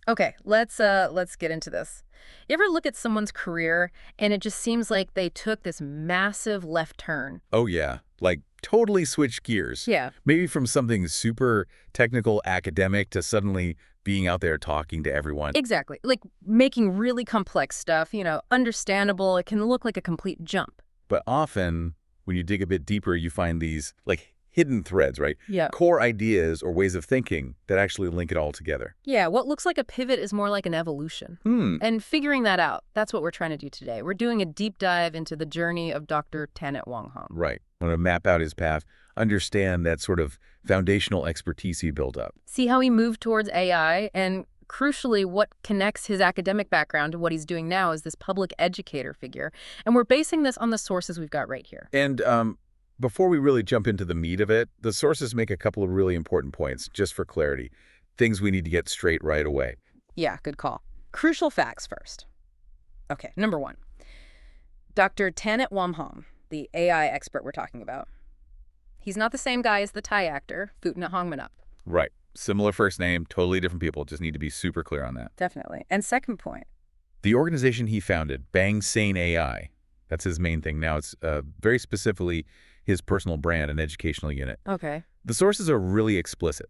Okay, let's get into this. You ever look at someone's career and it just seems like they took this massive left turn? Oh, yeah. Like, totally switch gears. Yeah, Maybe from something super technical, academic, to suddenly being out there talking to everyone. exactly. Like making really complex stuff, understandable. It can look like a complete jump. But often, when you dig a bit deeper, you find these, like, hidden threads, right? Yeah. Core ideas or ways of thinking that actually link it all together. Yeah, what looks like a pivot is more like an evolution. And figuring that out, that's what we're trying to do today. We're doing a deep dive into the journey of Dr. Tanet Wonghong. Right. I want to map out his path, understand that sort of foundational expertise he built up. See how he moved towards AI, and crucially, what connects his academic background to what he's doing now is this public educator figure. And we're basing this on the sources we've got right here. And before we really jump into the meat of it, the sources make a couple of really important points, just for clarity, things we need to get straight right away. Yeah, good call. Crucial facts first. Okay, number one. Dr. Tanet Wonghong, the AI expert we're talking about. He's not the same guy as the Thai actor, Phutna Hongmanup. Right. Similar first name, totally different people. Just need to be super clear on that. Definitely. And second point. The organization he founded, Bangsaen AI, that's his main thing now. It's very specifically his personal brand and educational unit. Okay. The sources are really explicit.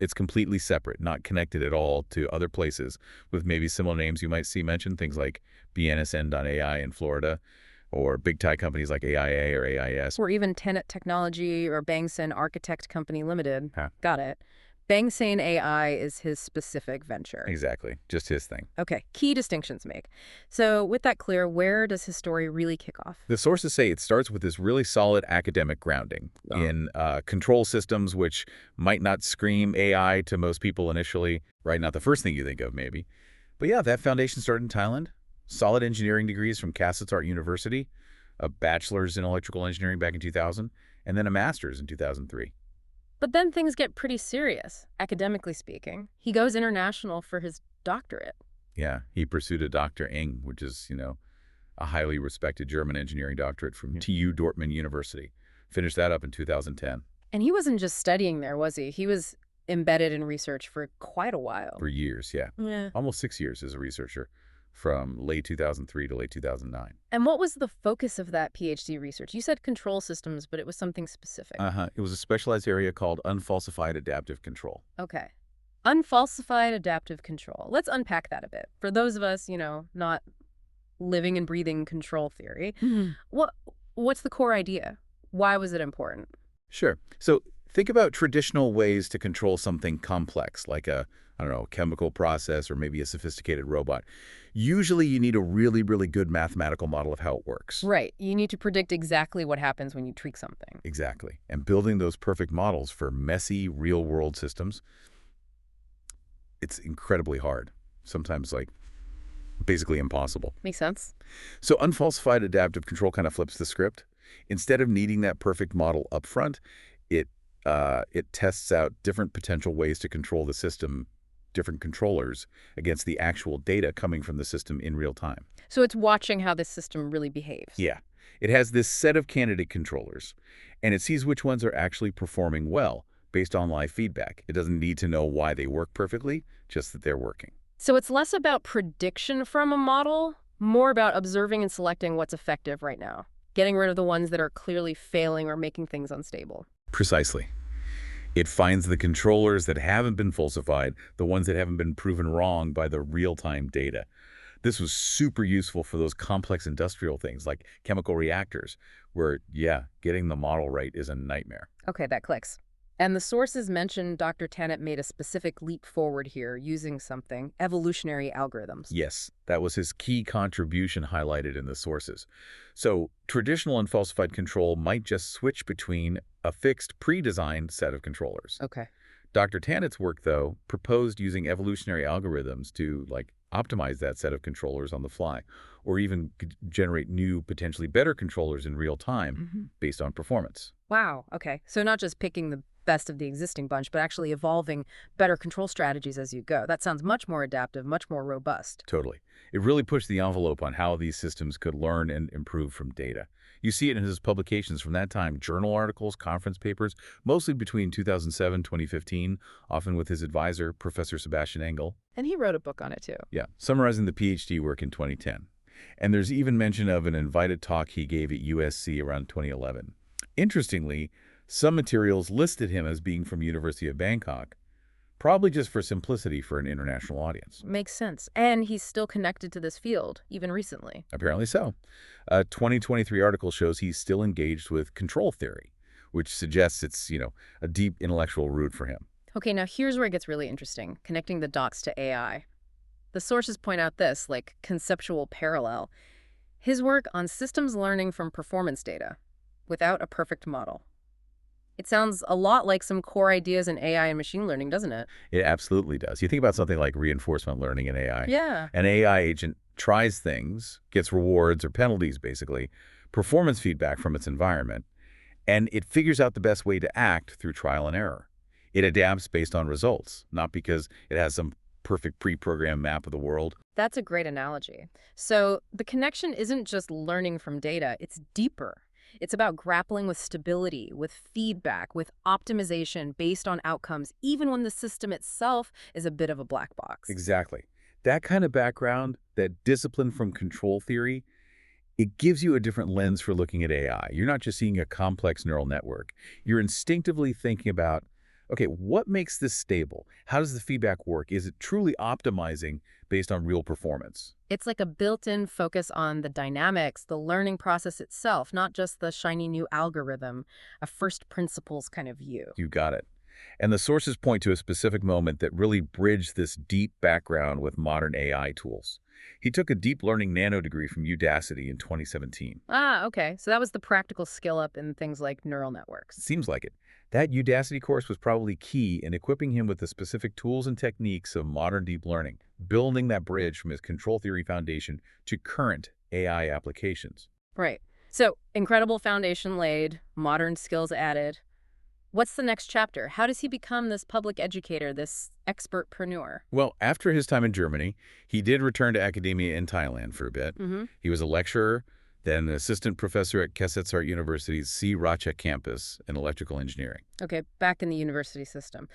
It's completely separate, not connected at all to other places with maybe similar names you might see mentioned, things like BNSN.ai in Florida, or big Thai companies like AIA or AIS. Or even Tenet Technology or Bangsaen Architect Company Limited. Huh. Got it. Bangsaen AI is his specific venture. Exactly. Just his thing. Okay, key distinctions make. So with that clear, where does his story really kick off? The sources say it starts with this really solid academic grounding in control systems, which might not scream AI to most people initially, right? Not the first thing you think of, maybe. But yeah, that foundation started in Thailand. Solid engineering degrees from Kasetsart University, a bachelor's in electrical engineering back in 2000, and then a master's in 2003. But then things get pretty serious, academically speaking. He goes international for his doctorate. Yeah, he pursued a Dr. Eng, which is, a highly respected German engineering doctorate from TU Dortmund University. Finished that up in 2010. And he wasn't just studying there, was he? He was embedded in research for quite a while. For years, yeah. Yeah. Almost 6 years as a researcher, from late 2003 to late 2009. And what was the focus of that PhD research? You said control systems, but it was something specific. It was a specialized area called Unfalsified Adaptive Control. Okay. Unfalsified adaptive control. Let's unpack that a bit. For those of us, not living and breathing control theory, what's the core idea? Why was it important? Sure. So think about traditional ways to control something complex, like a chemical process or maybe a sophisticated robot. Usually you need a really, really good mathematical model of how it works. Right. You need to predict exactly what happens when you tweak something. Exactly. And building those perfect models for messy, real-world systems, it's incredibly hard. Sometimes, basically impossible. Makes sense. So unfalsified adaptive control kind of flips the script. Instead of needing that perfect model up front, it tests out different potential ways to control the system, different controllers, against the actual data coming from the system in real time. So it's watching how this system really behaves. Yeah. It has this set of candidate controllers, and it sees which ones are actually performing well based on live feedback. It doesn't need to know why they work perfectly, just that they're working. So it's less about prediction from a model, more about observing and selecting what's effective right now, getting rid of the ones that are clearly failing or making things unstable. Precisely. It finds the controllers that haven't been falsified, the ones that haven't been proven wrong by the real-time data. This was super useful for those complex industrial things like chemical reactors, where, getting the model right is a nightmare. Okay, that clicks. And the sources mentioned Dr. Tanet made a specific leap forward here using something, evolutionary algorithms. Yes, that was his key contribution highlighted in the sources. So traditional unfalsified control might just switch between a fixed pre-designed set of controllers. Okay. Dr. Tanet's work, though, proposed using evolutionary algorithms to, optimize that set of controllers on the fly, or even generate new, potentially better controllers in real time based on performance. Wow, okay. So not just picking the best of the existing bunch, but actually evolving better control strategies as you go. That sounds much more adaptive, much more robust. Totally. It really pushed the envelope on how these systems could learn and improve from data. You see it in his publications from that time, journal articles, conference papers, mostly between 2007 and 2015, often with his advisor, Professor Sebastian Engel. And he wrote a book on it, too. Yeah, summarizing the PhD work in 2010. And there's even mention of an invited talk he gave at USC around 2011. Interestingly, some materials listed him as being from University of Bangkok, probably just for simplicity for an international audience. Makes sense. And he's still connected to this field, even recently. Apparently so. A 2023 article shows he's still engaged with control theory, which suggests it's, a deep intellectual root for him. Okay, now here's where it gets really interesting, connecting the dots to AI. The sources point out this, like conceptual parallel. His work on systems learning from performance data without a perfect model. It sounds a lot like some core ideas in AI and machine learning, doesn't it? It absolutely does. You think about something like reinforcement learning in AI. Yeah. An AI agent tries things, gets rewards or penalties, basically, performance feedback from its environment, and it figures out the best way to act through trial and error. It adapts based on results, not because it has some perfect pre-programmed map of the world. That's a great analogy. So the connection isn't just learning from data, it's deeper. It's about grappling with stability, with feedback, with optimization based on outcomes, even when the system itself is a bit of a black box. Exactly. That kind of background, that discipline from control theory, it gives you a different lens for looking at AI. You're not just seeing a complex neural network. You're instinctively thinking about, okay, what makes this stable? How does the feedback work? Is it truly optimizing based on real performance? It's like a built-in focus on the dynamics, the learning process itself, not just the shiny new algorithm, a first principles kind of view. You got it. And the sources point to a specific moment that really bridged this deep background with modern AI tools. He took a Deep Learning Nano Degree from Udacity in 2017. Ah, okay. So that was the practical skill up in things like neural networks. Seems like it. That Udacity course was probably key in equipping him with the specific tools and techniques of modern deep learning, building that bridge from his control theory foundation to current AI applications. Right. So incredible foundation laid, modern skills added. What's the next chapter? How does he become this public educator, this expertpreneur? Well, after his time in Germany, he did return to academia in Thailand for a bit. He was a lecturer, then an assistant professor at Kesetsart University's Sriracha campus in electrical engineering. Okay, back in the university system.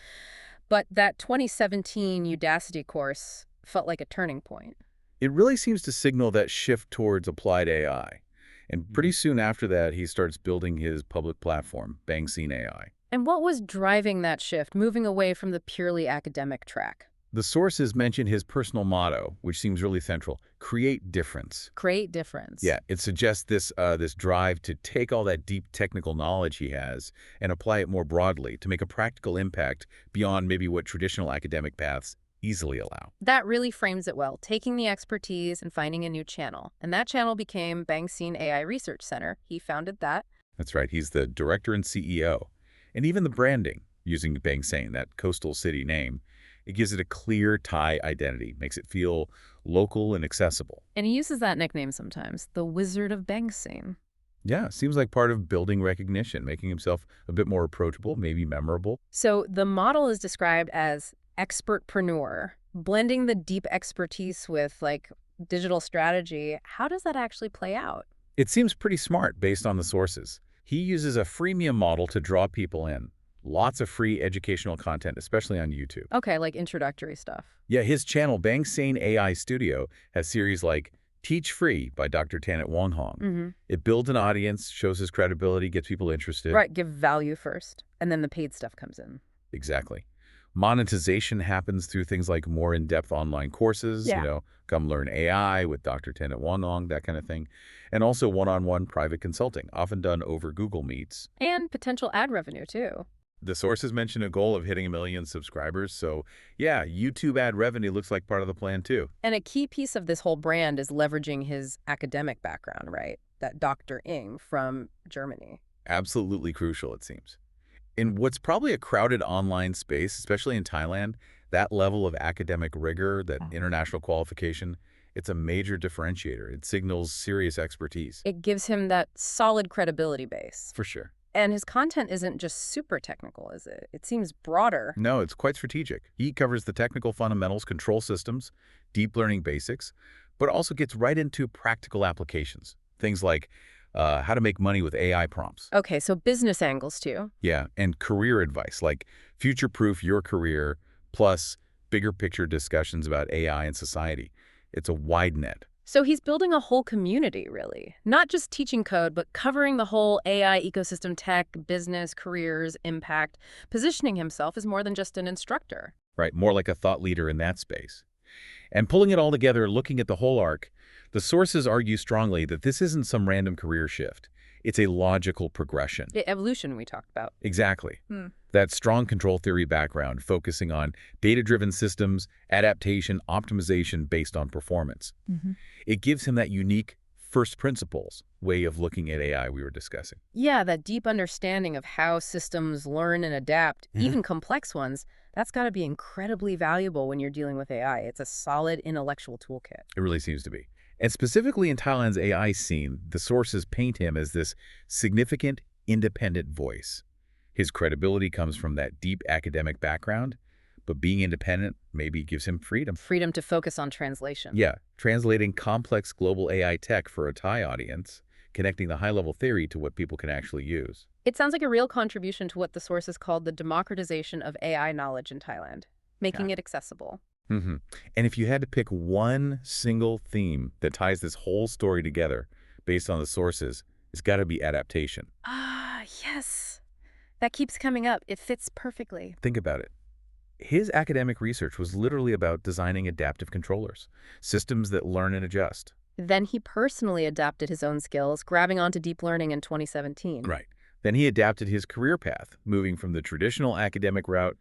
But that 2017 Udacity course felt like a turning point. It really seems to signal that shift towards applied AI. And pretty soon after that, he starts building his public platform, Bangsaen AI. And what was driving that shift, moving away from the purely academic track? The sources mention his personal motto, which seems really central: create difference. Create difference. Yeah, it suggests this drive to take all that deep technical knowledge he has and apply it more broadly to make a practical impact beyond maybe what traditional academic paths easily allow. That really frames it well, taking the expertise and finding a new channel. And that channel became Bangsaen AI Research Center. He founded that. That's right. He's the director and CEO. And even the branding, using Bangsaen, that coastal city name, it gives it a clear Thai identity, makes it feel local and accessible. And he uses that nickname sometimes, the Wizard of Bangsaen. Yeah, seems like part of building recognition, making himself a bit more approachable, maybe memorable. So the model is described as expertpreneur, blending the deep expertise with digital strategy. How does that actually play out? It seems pretty smart based on the sources. He uses a freemium model to draw people in. Lots of free educational content, especially on YouTube. Okay, like introductory stuff. Yeah, his channel, Bangsaen AI Studio, has series like Teach Free by Dr. Tanet Wonghong. It builds an audience, shows his credibility, gets people interested. Right, give value first, and then the paid stuff comes in. Exactly. Monetization happens through things like more in-depth online courses, come learn AI with Dr. Tanet Wonghong, that kind of thing. And also one-on-one private consulting, often done over Google Meets. And potential ad revenue, too. The sources mention a goal of hitting 1 million subscribers. So, yeah, YouTube ad revenue looks like part of the plan, too. And a key piece of this whole brand is leveraging his academic background, right? That Dr. Ing from Germany. Absolutely crucial, it seems. In what's probably a crowded online space, especially in Thailand, that level of academic rigor, that international qualification, it's a major differentiator. It signals serious expertise. It gives him that solid credibility base. For sure. And his content isn't just super technical, is it? It seems broader. No, it's quite strategic. He covers the technical fundamentals, control systems, deep learning basics, but also gets right into practical applications. Things like how to make money with AI prompts. Okay, so business angles too. Yeah, and career advice, like future-proof your career, plus bigger picture discussions about AI and society. It's a wide net. So he's building a whole community, really. Not just teaching code, but covering the whole AI ecosystem, tech, business, careers, impact, positioning himself as more than just an instructor. Right, more like a thought leader in that space. And pulling it all together, looking at the whole arc, the sources argue strongly that this isn't some random career shift. It's a logical progression. The evolution we talked about. Exactly. That strong control theory background focusing on data-driven systems, adaptation, optimization based on performance. It gives him that unique first principles way of looking at AI we were discussing. Yeah, that deep understanding of how systems learn and adapt, even complex ones, that's got to be incredibly valuable when you're dealing with AI. It's a solid intellectual toolkit. It really seems to be. And specifically in Thailand's AI scene, the sources paint him as this significant, independent voice. His credibility comes from that deep academic background, but being independent maybe gives him freedom. Freedom to focus on translation. Yeah, translating complex global AI tech for a Thai audience, connecting the high-level theory to what people can actually use. It sounds like a real contribution to what the sources called the democratization of AI knowledge in Thailand, making it accessible. And if you had to pick one single theme that ties this whole story together based on the sources, it's got to be adaptation. Ah, yes. That keeps coming up. It fits perfectly. Think about it. His academic research was literally about designing adaptive controllers, systems that learn and adjust. Then he personally adapted his own skills, grabbing onto deep learning in 2017. Right. Then he adapted his career path, moving from the traditional academic route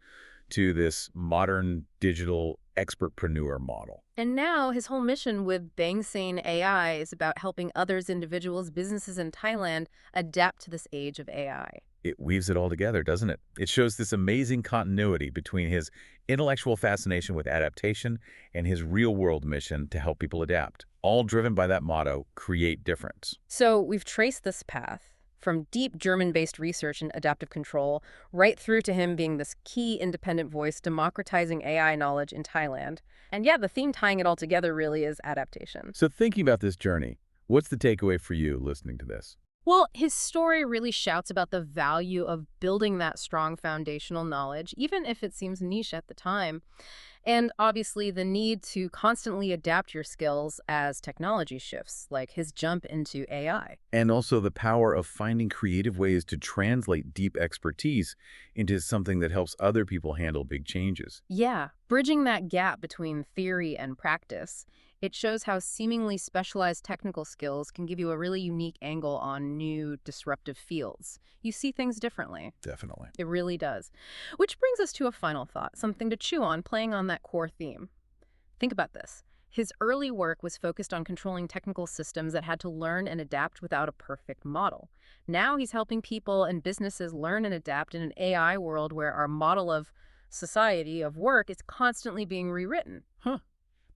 to this modern digital expertpreneur model. And now his whole mission with Bangsaen AI is about helping others, individuals, businesses in Thailand adapt to this age of AI. It weaves it all together, doesn't it? It shows this amazing continuity between his intellectual fascination with adaptation and his real-world mission to help people adapt, all driven by that motto, create difference. So we've traced this path from deep German-based research in adaptive control right through to him being this key independent voice democratizing AI knowledge in Thailand. And yeah, the theme tying it all together really is adaptation. So thinking about this journey, what's the takeaway for you listening to this? Well, his story really shouts about the value of building that strong foundational knowledge, even if it seems niche at the time. And obviously the need to constantly adapt your skills as technology shifts, like his jump into AI. And also the power of finding creative ways to translate deep expertise into something that helps other people handle big changes. Yeah, bridging that gap between theory and practice. It shows how seemingly specialized technical skills can give you a really unique angle on new, disruptive fields. You see things differently. Definitely. It really does. Which brings us to a final thought, something to chew on, playing on that core theme. Think about this. His early work was focused on controlling technical systems that had to learn and adapt without a perfect model. Now he's helping people and businesses learn and adapt in an AI world where our model of society, of work, is constantly being rewritten. Huh.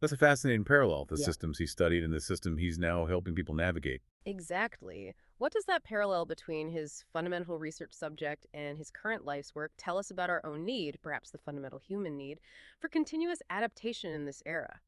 That's a fascinating parallel, the systems he studied and the system he's now helping people navigate. Exactly. What does that parallel between his fundamental research subject and his current life's work tell us about our own need, perhaps the fundamental human need, for continuous adaptation in this era?